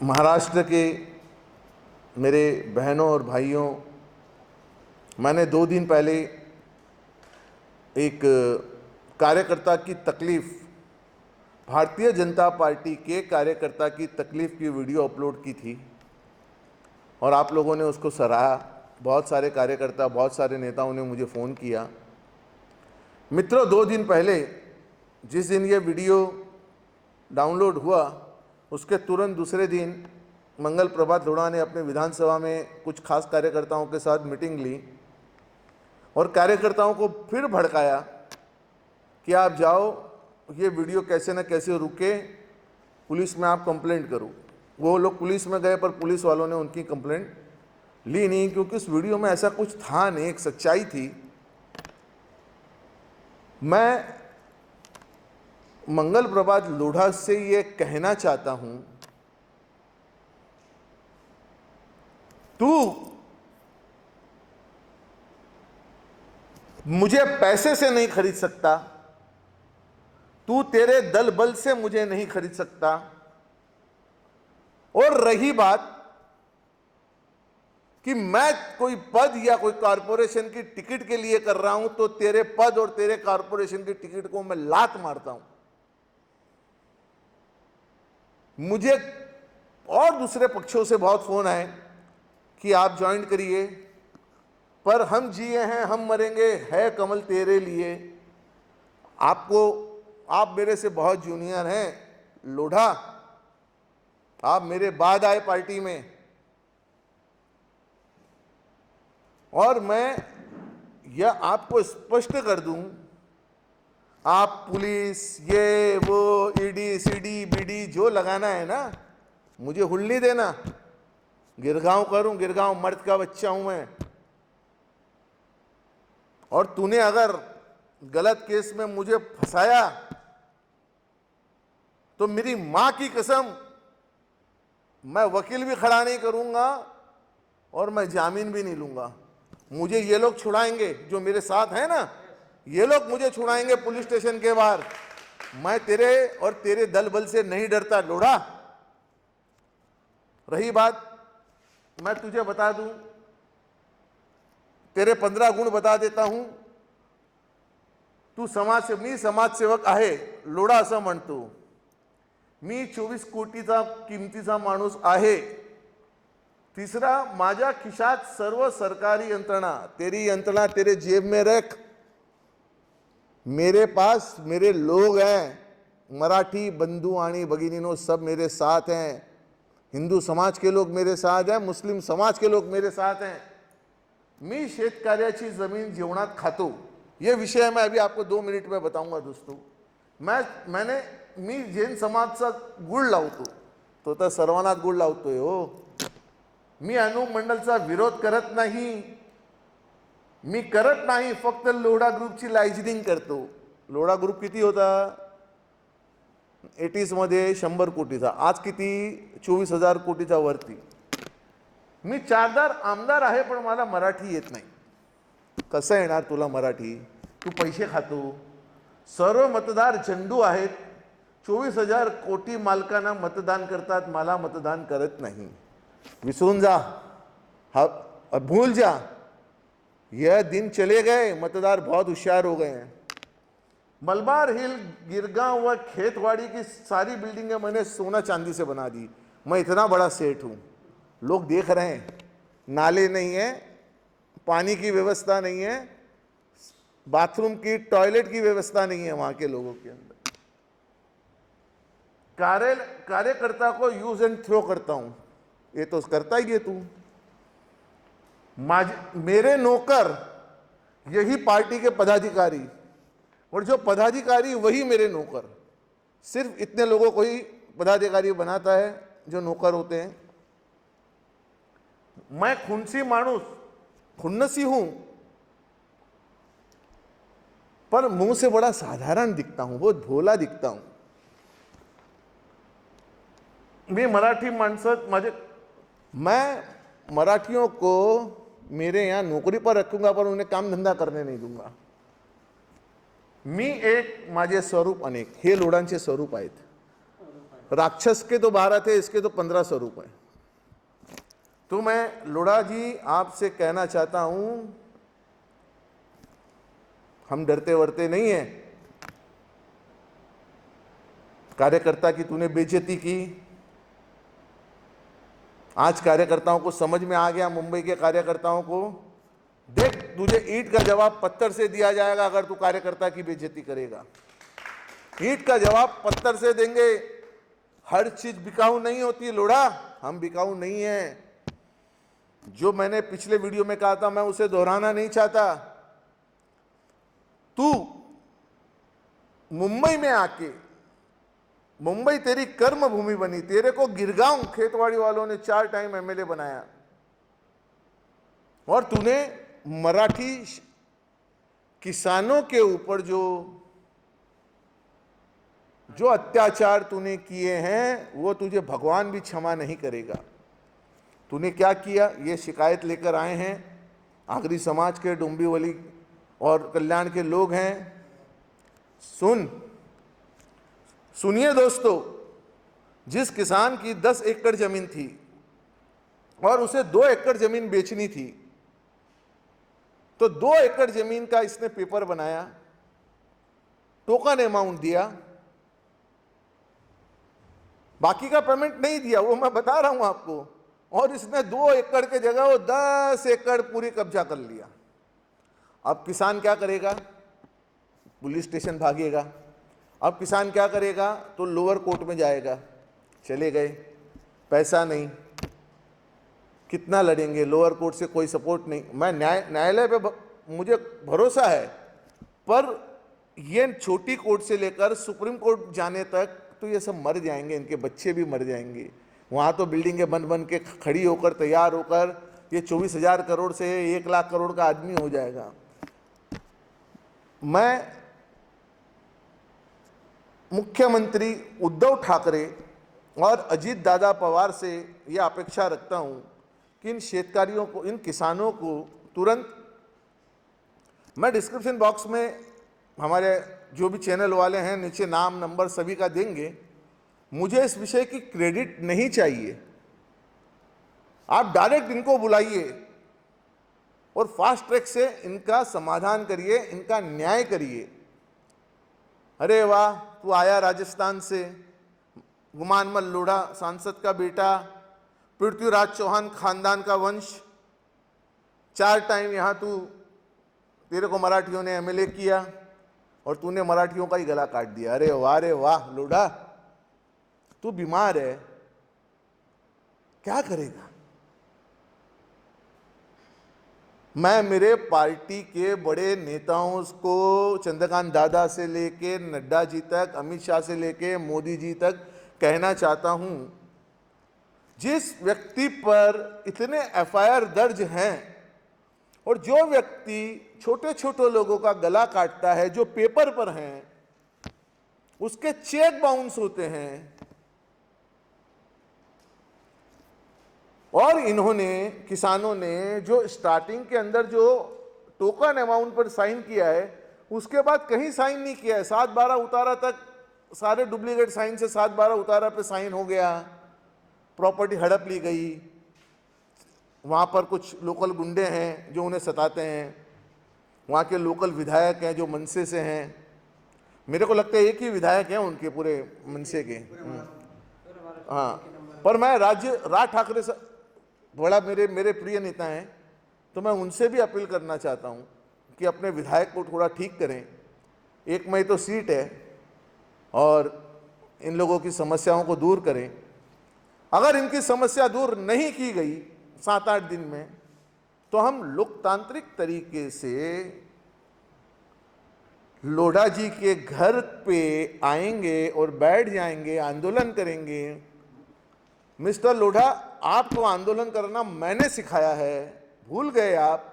महाराष्ट्र के मेरे बहनों और भाइयों, मैंने 2 दिन पहले एक कार्यकर्ता की तकलीफ़, भारतीय जनता पार्टी के कार्यकर्ता की तकलीफ़ की वीडियो अपलोड की थी और आप लोगों ने उसको सराहा। बहुत सारे कार्यकर्ता, बहुत सारे नेताओं ने मुझे फ़ोन किया। मित्रों, 2 दिन पहले जिस दिन ये वीडियो डाउनलोड हुआ, उसके तुरंत दूसरे दिन मंगल प्रभात लोढ़ा ने अपने विधानसभा में कुछ खास कार्यकर्ताओं के साथ मीटिंग ली और कार्यकर्ताओं को फिर भड़काया कि आप जाओ, ये वीडियो कैसे न कैसे रुके, पुलिस में आप कंप्लेंट करो। वो लोग पुलिस में गए पर पुलिस वालों ने उनकी कंप्लेंट ली नहीं, क्योंकि उस वीडियो में ऐसा कुछ था नहीं, एक सच्चाई थी। मैं मंगल प्रभात लोढ़ा से ये कहना चाहता हूं, तू मुझे पैसे से नहीं खरीद सकता, तू तेरे दल बल से मुझे नहीं खरीद सकता। और रही बात कि मैं कोई पद या कोई कारपोरेशन की टिकट के लिए कर रहा हूं, तो तेरे पद और तेरे कारपोरेशन की टिकट को मैं लात मारता हूं। मुझे और दूसरे पक्षों से बहुत फोन आए कि आप ज्वाइन करिए, पर हम जिए हैं हम मरेंगे, है कमल तेरे लिए। आप मेरे से बहुत जूनियर हैं लोढ़ा, आप मेरे बाद आए पार्टी में, और मैं यह आपको स्पष्ट कर दूं, आप पुलिस ये वो ईडी सीडी बीडी जो लगाना है ना, मुझे हुल्ली देना, गिरगांव करूं, गिरगांव मर्द का बच्चा हूं मैं। और तूने अगर गलत केस में मुझे फंसाया तो मेरी मां की कसम, मैं वकील भी खड़ा नहीं करूंगा और मैं जामीन भी नहीं लूंगा। मुझे ये लोग छुड़ाएंगे जो मेरे साथ हैं ना, ये लोग मुझे छुड़ाएंगे पुलिस स्टेशन के बाहर। मैं तेरे और तेरे दल बल से नहीं डरता लोढ़ा। रही बात, मैं तुझे बता दूं, तेरे 15 गुण बता देता हूं। तू मी समाज सेवक आहे लोढ़ा असं म्हणतो, मी 24 कोटीचा किमतीचा माणूस आहे। तीसरा, माझ्या खिशात सर्व सरकारी यंत्रणा, तेरी यंत्रणा तेरे जेब में रख। मेरे पास मेरे लोग हैं, मराठी बंधु आणि भगिनीनो सब मेरे साथ हैं, हिंदू समाज के लोग मेरे साथ हैं, मुस्लिम समाज के लोग मेरे साथ हैं। मी शेतकऱ्याची जमीन जेवणात खातो। ये विषय मैं अभी आपको 2 मिनिट में बताऊंगा दोस्तों। मी जैन समाजचा गुळ लावतो, तो तर सर्वांनाच गुळ लावतोय हो। मी अनूप मंडलचा विरोध करत नाही, मी करत नाही, फक्त लोढ़ा ग्रुपची लायझनिंग करतो। लोढ़ा ग्रुप किती होता 80s मध्ये? 100 कोटीचा। आज किती? 24,000 कोटीचा वरती। मी 4दार आमदार आहे, पण मला मराठी येत नाही। कसं येणार तुला मराठी? तू पैसे खातो। सर्व मतदार झंडू आहेत, 24,000 कोटी मालकांना मतदान करतात, मला मतदान करत नाही। विसरून जा, भूल जा, यह दिन चले गए। मतदार बहुत होशियार हो गए हैं। मलबार हिल, गिरगांव व खेतवाड़ी की सारी बिल्डिंगें मैंने सोना चांदी से बना दी। मैं इतना बड़ा सेठ हूँ, लोग देख रहे हैं। नाले नहीं है, पानी की व्यवस्था नहीं है, बाथरूम की टॉयलेट की व्यवस्था नहीं है वहां के लोगों के अंदर। कार्यकर्ता को यूज एंड थ्रो करता हूं, ये तो करता ही है तू। मेरे नौकर यही पार्टी के पदाधिकारी, और जो पदाधिकारी वही मेरे नौकर। सिर्फ इतने लोगों को ही पदाधिकारी बनाता है जो नौकर होते हैं। मैं खुन्सी मानुस, खुन्नसी हूं, पर मुंह से बड़ा साधारण दिखता हूं, बहुत भोला दिखता हूं। मैं मराठियों को मेरे यहां नौकरी पर रखूंगा, पर उन्हें काम धंधा करने नहीं दूंगा। मी एक, माझे स्वरूप अनेक, हे लोढांचे स्वरूप आहेत। राक्षस के तो 12 थे, इसके तो 15 स्वरूप हैं। तो मैं लोढ़ा जी आपसे कहना चाहता हूं, हम डरते वरते नहीं हैं। कार्यकर्ता की तूने बेइज्जती की, आज कार्यकर्ताओं को समझ में आ गया, मुंबई के कार्यकर्ताओं को। देख, तुझे ईंट का जवाब पत्थर से दिया जाएगा अगर तू कार्यकर्ता की बेइज्जती करेगा। ईंट का जवाब पत्थर से देंगे। हर चीज बिकाऊ नहीं होती लोढ़ा, हम बिकाऊ नहीं है। जो मैंने पिछले वीडियो में कहा था, मैं उसे दोहराना नहीं चाहता। तू मुंबई में आके, मुंबई तेरी कर्म भूमि बनी, तेरे को गिरगांव खेतवाड़ी वालों ने 4 टाइम एमएलए बनाया, और तूने मराठी किसानों के ऊपर जो अत्याचार तूने किए हैं, वो तुझे भगवान भी क्षमा नहीं करेगा। तूने क्या किया, ये शिकायत लेकर आए हैं आगरी समाज के, डोंबिवली और कल्याण के लोग हैं। सुनिए दोस्तों, जिस किसान की 10 एकड़ जमीन थी और उसे 2 एकड़ जमीन बेचनी थी, तो 2 एकड़ जमीन का इसने पेपर बनाया, टोकन अमाउंट दिया, बाकी का पेमेंट नहीं दिया, वो मैं बता रहा हूं आपको। और इसने 2 एकड़ के जगह वो 10 एकड़ पूरी कब्जा कर लिया। अब किसान क्या करेगा, पुलिस स्टेशन भागेगा। अब किसान क्या करेगा, तो लोअर कोर्ट में जाएगा। चले गए, पैसा नहीं, कितना लड़ेंगे, लोअर कोर्ट से कोई सपोर्ट नहीं। मैं न्यायालय पे मुझे भरोसा है, पर ये छोटी कोर्ट से लेकर सुप्रीम कोर्ट जाने तक तो ये सब मर जाएंगे, इनके बच्चे भी मर जाएंगे। वहाँ तो बिल्डिंगें बन बन के खड़ी होकर, तैयार होकर, ये 24,000 करोड़ से 1 लाख करोड़ का आदमी हो जाएगा। मैं मुख्यमंत्री उद्धव ठाकरे और अजीत दादा पवार से यह अपेक्षा रखता हूं कि इन शेतकारियों को, इन किसानों को तुरंत, मैं डिस्क्रिप्शन बॉक्स में हमारे जो भी चैनल वाले हैं नीचे नाम नंबर सभी का देंगे। मुझे इस विषय की क्रेडिट नहीं चाहिए, आप डायरेक्ट इनको बुलाइए और फास्ट ट्रैक से इनका समाधान करिए, इनका न्याय करिए। अरे वाह, तू आया राजस्थान से, गुमानमल लोढ़ा सांसद का बेटा, पृथ्वीराज चौहान खानदान का वंश, 4 टाइम यहाँ तेरे को मराठियों ने एमएलए किया और तूने मराठियों का ही गला काट दिया। अरे वाह लोढ़ा, तू बीमार है, क्या करेगा। मैं मेरे पार्टी के बड़े नेताओं को, चंद्रकांत दादा से लेके नड्डा जी तक, अमित शाह से लेके मोदी जी तक कहना चाहता हूं, जिस व्यक्ति पर इतने एफआईआर दर्ज हैं और जो व्यक्ति छोटे छोटे लोगों का गला काटता है, जो पेपर पर हैं, उसके चेक बाउंस होते हैं, और इन्होंने, किसानों ने जो स्टार्टिंग के अंदर जो टोकन अमाउंट पर साइन किया है, उसके बाद कहीं साइन नहीं किया है। 7/12 उतारा तक सारे डुप्लीकेट साइन से 7/12 उतारा पे साइन हो गया, प्रॉपर्टी हड़प ली गई। वहाँ पर कुछ लोकल गुंडे हैं जो उन्हें सताते हैं, वहाँ के लोकल विधायक हैं जो मनसे से हैं। मेरे को लगता है एक ही विधायक हैं उनके पूरे मनसे के। हाँ, पर मैं राज ठाकरे से बड़ा मेरे प्रिय नेता हैं, तो मैं उनसे भी अपील करना चाहता हूं कि अपने विधायक को थोड़ा ठीक करें। 1 मई तो सीट है और इन लोगों की समस्याओं को दूर करें। अगर इनकी समस्या दूर नहीं की गई 7-8 दिन में, तो हम लोकतांत्रिक तरीके से लोढ़ा जी के घर पे आएंगे और बैठ जाएंगे, आंदोलन करेंगे। मिस्टर लोढ़ा, आपको आंदोलन करना मैंने सिखाया है, भूल गए आप?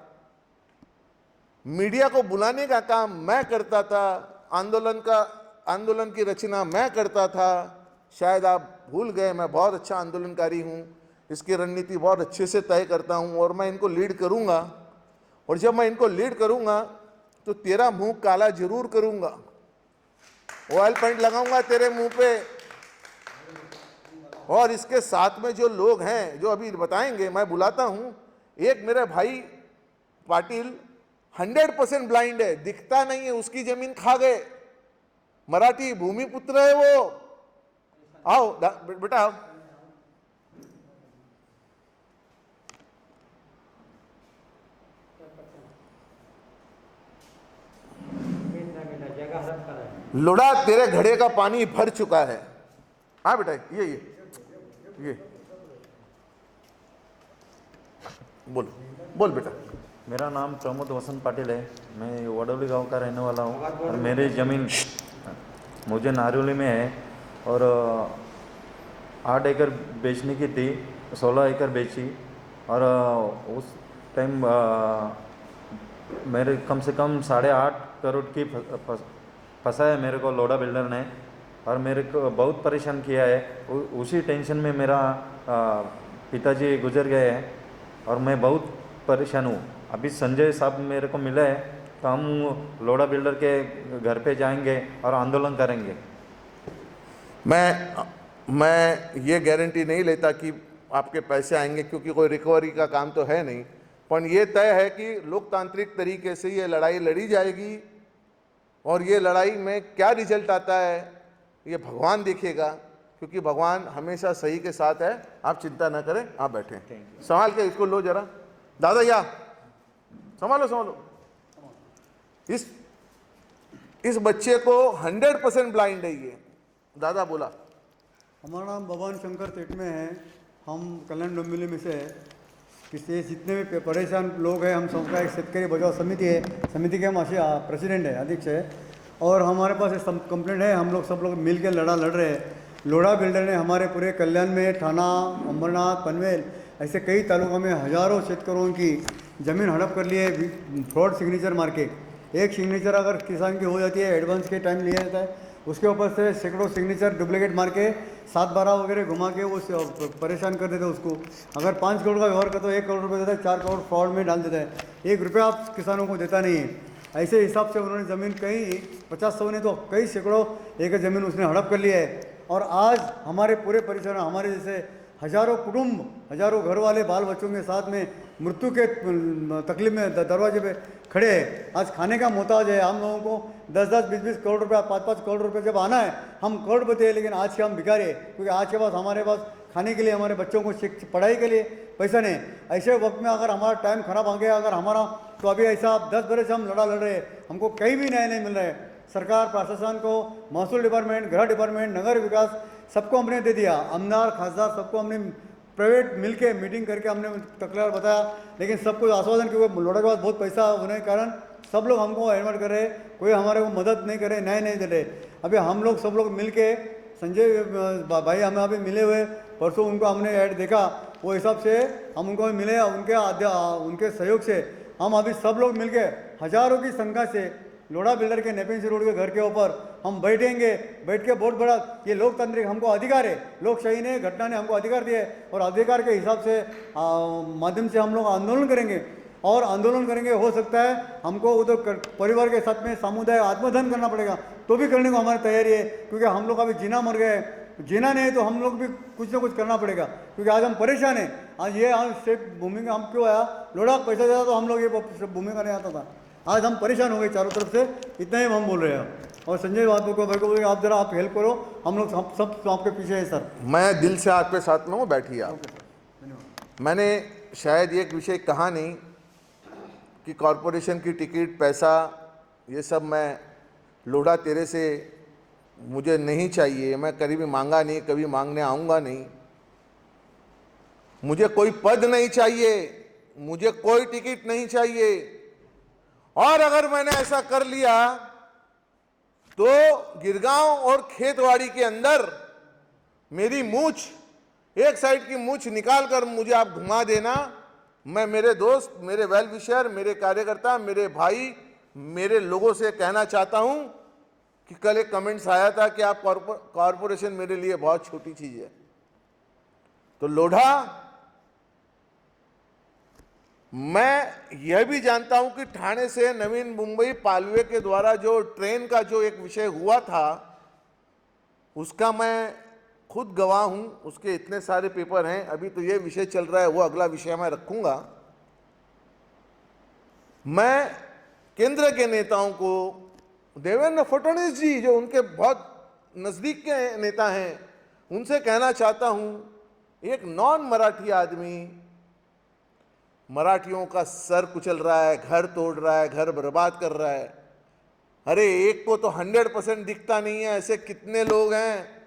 मीडिया को बुलाने का काम मैं करता था, आंदोलन की रचना मैं करता था, शायद आप भूल गए। मैं बहुत अच्छा आंदोलनकारी हूं, इसकी रणनीति बहुत अच्छे से तय करता हूं और मैं इनको लीड करूंगा। और जब मैं इनको लीड करूंगा तो तेरा मुंह काला जरूर करूंगा, ऑयल पेंट लगाऊंगा तेरे मुंह पे, और इसके साथ में जो लोग हैं जो अभी बताएंगे, मैं बुलाता हूं। एक मेरे भाई पाटिल 100% ब्लाइंड है, दिखता नहीं है, उसकी जमीन खा गए, मराठी भूमिपुत्र है वो। आओ बेटा आओ। लोढ़ा तेरे घड़े का पानी भर चुका है। हाँ बेटा, ये बोल बोल बेटा। मेरा नाम प्रमोद वसंत पाटिल है। मैं वडोली गांव का रहने वाला हूँ और मेरी ज़मीन मुझे नारियोली में है और 8 एकड़ बेचने की थी, 16 एकड़ बेची और उस टाइम मेरे कम से कम 8.5 करोड़ की फंसा है मेरे को लोढ़ा बिल्डर ने और मेरे को बहुत परेशान किया है। उसी टेंशन में मेरा पिताजी गुजर गए हैं और मैं बहुत परेशान हूँ। अभी संजय साहब मेरे को मिला है तो हम लोढ़ा बिल्डर के घर पे जाएंगे और आंदोलन करेंगे। मैं ये गारंटी नहीं लेता कि आपके पैसे आएंगे, क्योंकि कोई रिकवरी का काम तो है नहीं, पर ये तय है कि लोकतांत्रिक तरीके से ये लड़ाई लड़ी जाएगी और ये लड़ाई में क्या रिजल्ट आता है ये भगवान देखेगा, क्योंकि भगवान हमेशा सही के साथ है। आप चिंता ना करें, आप बैठें। संभाल के इसको लो जरा, दादा या संभालो। इस बच्चे को 100% ब्लाइंड है ये। दादा बोला। हमारा नाम भगवान शंकर तेटमे है, हम कल्याण डोंबिवली में से है। किसी जितने भी परेशान लोग हैं, हम सबका एक शेतकरी बचाव समिति है, समिति के हम प्रेसिडेंट है, अध्यक्ष है। और हमारे पास एक कंप्लेंट है, हम लोग सब लोग मिल के लड़ रहे हैं। लोढ़ा बिल्डर ने हमारे पूरे कल्याण में, थाना, अंबरनाथ, पनवेल, ऐसे कई तालुकों में हज़ारों शेतकरों की ज़मीन हड़प कर लिए फ्रॉड सिग्नेचर मार के। एक सिग्नेचर अगर किसान की हो जाती है, एडवांस के टाइम लिया जाता है, उसके ऊपर से सैकड़ों सिग्नेचर डुप्लीकेट मार के 7-12 वगैरह घुमा के वो परेशान कर देते हैं उसको। अगर 5 करोड़ का व्यवहार करते तो 1 करोड़ रुपये देता है, 4 करोड़ फ्रॉड में डाल देता है। 1 रुपया आप किसानों को देता नहीं है। ऐसे हिसाब से उन्होंने ज़मीन कई 50-100 ने तो कई सैकड़ों एकड़ ज़मीन उसने हड़प कर लिया है। और आज हमारे पूरे परिसर, हमारे जैसे हज़ारों कुटुंब, हज़ारों घर वाले बाल बच्चों के साथ में मृत्यु के तकलीफ में दरवाजे पे खड़े हैं। आज खाने का मोहताज है। हम लोगों को 10-10, 20-20 करोड़ रुपया, 5-5 करोड़ रुपये जब आना है, हम करोड़पति है, लेकिन आज के हम भिखारी है, क्योंकि आज के पास हमारे पास खाने के लिए, हमारे बच्चों को पढ़ाई के लिए पैसा नहीं। ऐसे वक्त में अगर हमारा टाइम खराब आ गया अगर हमारा, तो अभी ऐसा 10 बरस से हम लड़ रहे हैं, हमको कहीं भी न्याय नहीं मिल रहा है। सरकार, प्रशासन को, महसूल डिपार्टमेंट, गृह डिपार्टमेंट, नगर विकास, सबको हमने दे दिया। आमदार, खासदार, सबको हमने प्राइवेट मिलके मीटिंग करके हमने तकरार बताया, लेकिन सबको आश्वासन, क्योंकि लोढ़ा के पास बहुत पैसा होने के कारण सब लोग हमको एडमिट कर रहे, कोई हमारे को मदद नहीं करे, न्याय नहीं दे रहे। अभी हम लोग सब लोग मिल के, संजय भाई हमें अभी मिले हुए, परसों उनको हमने ऐड देखा, वो हिसाब से हम उनको मिले, उनके सहयोग से हम अभी सब लोग मिल के हज़ारों की संख्या से लोढ़ा बिल्डर के नेपेंसी रोड के घर के ऊपर हम बैठेंगे। बैठ के बहुत बड़ा ये लोकतांत्रिक हमको अधिकार है, लोकशाही ने, घटना ने हमको अधिकार दिया है, और अधिकार के हिसाब से माध्यम से हम लोग आंदोलन करेंगे। और आंदोलन करेंगे, हो सकता है हमको उधर परिवार के साथ में सामुदायिक आत्मदान करना पड़ेगा, तो भी करने को हमारी तैयारी है, क्योंकि हम लोग अभी जीना मर गए। जीना नहीं तो हम लोग भी कुछ ना कुछ करना पड़ेगा, क्योंकि आज हम परेशान हैं। आज ये हम सेफ भूमि का हम क्यों आया, लोढ़ा पैसा देता तो हम लोग ये भूमि का नहीं आता था। आज हम परेशान हो गए चारों तरफ से, इतना ही हम बोल रहे हैं। और संजय बातों को भाई को आप जरा आप हेल्प करो, हम लोग सब आपके पीछे हैं सर। मैं दिल से आपके साथ में हूँ, बैठिए आप। मैंने शायद एक विषय कहा नहीं कि कॉरपोरेशन की टिकट, पैसा, ये सब मैं लोढ़ा तेरे से मुझे नहीं चाहिए, मैं कभी भी मांगा नहीं, कभी मांगने आऊँगा नहीं। मुझे कोई पद नहीं चाहिए, मुझे कोई टिकट नहीं चाहिए। और अगर मैंने ऐसा कर लिया तो गिरगांव और खेतवाड़ी के अंदर मेरी मूछ, एक साइड की मूछ निकाल कर मुझे आप घुमा देना। मैं मेरे दोस्त, मेरे वेल विशर, मेरे कार्यकर्ता, मेरे भाई, मेरे लोगों से कहना चाहता हूं कि कल एक कमेंट्स आया था कि आप कॉरपोरेशन मेरे लिए बहुत छोटी चीज है। तो लोढ़ा, मैं यह भी जानता हूं कि ठाणे से नवीन मुंबई पालवे के द्वारा जो ट्रेन का जो एक विषय हुआ था, उसका मैं खुद गवाह हूं, उसके इतने सारे पेपर हैं। अभी तो ये विषय चल रहा है, वो अगला विषय मैं रखूंगा। मैं केंद्र के नेताओं को, देवेंद्र फडणवीस जी जो उनके बहुत नजदीक के नेता हैं, उनसे कहना चाहता हूं, एक नॉन मराठी आदमी मराठियों का सर कुचल रहा है, घर तोड़ रहा है, घर बर्बाद कर रहा है। अरे एक को तो 100% दिखता नहीं है, ऐसे कितने लोग हैं।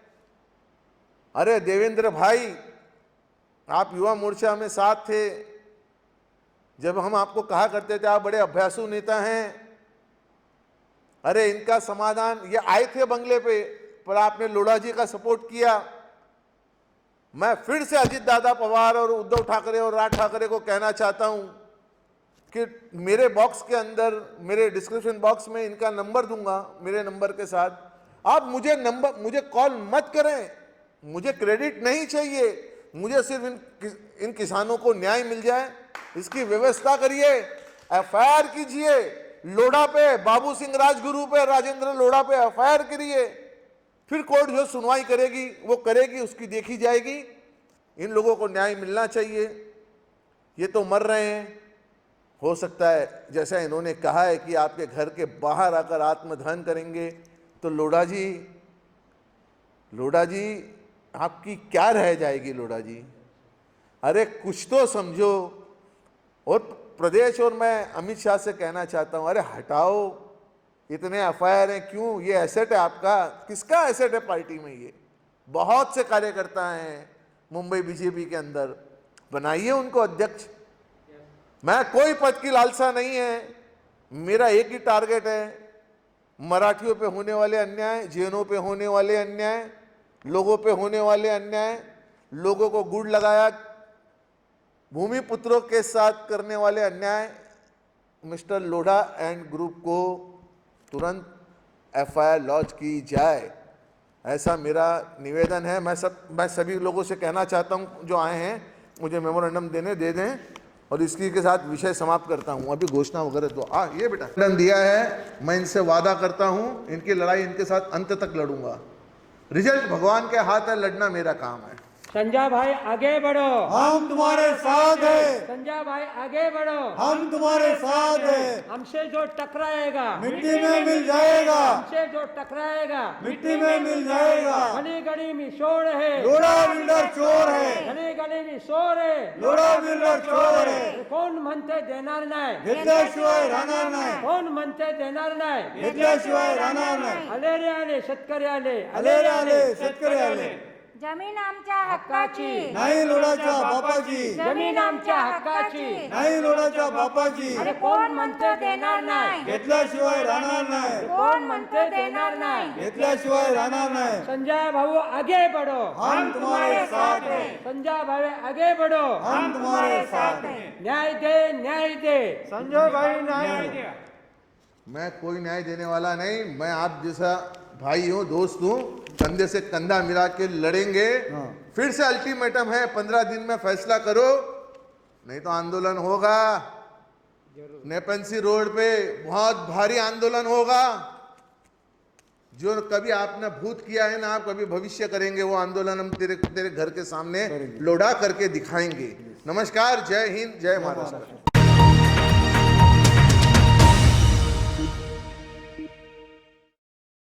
अरे देवेंद्र भाई, आप युवा मोर्चा में साथ थे, जब हम आपको कहा करते थे आप बड़े अभ्यासु नेता हैं। अरे इनका समाधान, ये आए थे बंगले पे, पर आपने लोढ़ा जी का सपोर्ट किया। मैं फिर से अजित दादा पवार और उद्धव ठाकरे और राज ठाकरे को कहना चाहता हूं कि मेरे बॉक्स के अंदर, मेरे डिस्क्रिप्शन बॉक्स में इनका नंबर दूंगा, मेरे नंबर के साथ। आप मुझे कॉल मत करें, मुझे क्रेडिट नहीं चाहिए, मुझे सिर्फ इन किसानों को न्याय मिल जाए, इसकी व्यवस्था करिए। एफआईआर कीजिए लोढ़ा पे, बाबू सिंह राजगुरु पे, राजेंद्र लोढ़ा पे एफआईआर करिए। फिर कोर्ट जो सुनवाई करेगी वो करेगी, उसकी देखी जाएगी। इन लोगों को न्याय मिलना चाहिए। ये तो मर रहे हैं। हो सकता है जैसा इन्होंने कहा है कि आपके घर के बाहर आकर आत्मदहन करेंगे, तो लोढ़ा जी आपकी क्या रह जाएगी लोढ़ा जी? अरे कुछ तो समझो। और प्रदेश और मैं अमित शाह से कहना चाहता हूं, अरे हटाओ, इतने एफआईआर हैं क्यों? ये एसेट है आपका, किसका एसेट है पार्टी में? ये बहुत से कार्यकर्ता हैं मुंबई बीजेपी के अंदर, बनाइए उनको अध्यक्ष। मैं कोई पद की लालसा नहीं है, मेरा एक ही टारगेट है, मराठियों पे होने वाले अन्याय, जैनों पे होने वाले अन्याय, लोगों पे होने वाले अन्याय, लोगों को गुड़ लगाया भूमिपुत्रों के साथ करने वाले अन्याय, मिस्टर लोढ़ा एंड ग्रुप को तुरंत एफआईआर लॉन्च की जाए, ऐसा मेरा निवेदन है। मैं सभी लोगों से कहना चाहता हूं जो आए हैं, मुझे मेमोरेंडम दे दें और इसकी के साथ विषय समाप्त करता हूं। अभी घोषणा वगैरह तो ये बेटा दिया है, मैं इनसे वादा करता हूं इनकी लड़ाई इनके साथ अंत तक लड़ूंगा। रिजल्ट भगवान के हाथ है, लड़ना मेरा काम है। संजय भाई आगे बढ़ो, हम तुम्हारे साथ हैं। संजय भाई आगे बढ़ो, हम तुम्हारे साथ हैं। हमसे जो टकराएगा मिट्टी में मिल जाएगा, हमसे जो टकराएगा मिट्टी में मिल जाएगा। गली गली में शोर है, लोढ़ा बिल्डर चोर है, गली गली में शोर है, लोढ़ा बिल्डर चोर है। कोण म्हणते देणार नाही, घेतल्याशिवाय राहणार नाही, कोण म्हणते देणार नाही, घेतल्याशिवाय राहणार नाही। आले रे आले शेतकरी आले, आले रे आले शेतकरी आले। जमीन आमच्या हक्काची, नाही लोढाच्या बापाची, जमीन आमच्या हक्काची, नाही लोढाच्या बापाची। अरे कोण म्हणते देणार नाही, घेतल्याशिवाय राहणार नाही, कोण म्हणते देणार नाही, घेतल्याशिवाय राहणार नाही। संजय भाऊ आगे बढ़ो, हम तुम्हारे साथ हैं, संजय भाई आगे बढ़ो, हम तुम्हारे साथ हैं। न्याय दे, न्याय दे, संजय भाई न्याय दे। मैं कोई न्याय देने वाला नहीं, मैं आप जैसा भाई हूँ, दोस्त हूँ, कंधे से कंधा मिला के लड़ेंगे। फिर से अल्टीमेटम है, 15 दिन में फैसला करो, नहीं तो आंदोलन होगा। नेपेंसी रोड पे बहुत भारी आंदोलन होगा। जो कभी आपने भूत किया है ना, आप कभी भविष्य करेंगे, वो आंदोलन हम तेरे घर के सामने लोढ़ा करके दिखाएंगे। नमस्कार, जय हिंद, जय महाराष्ट्र।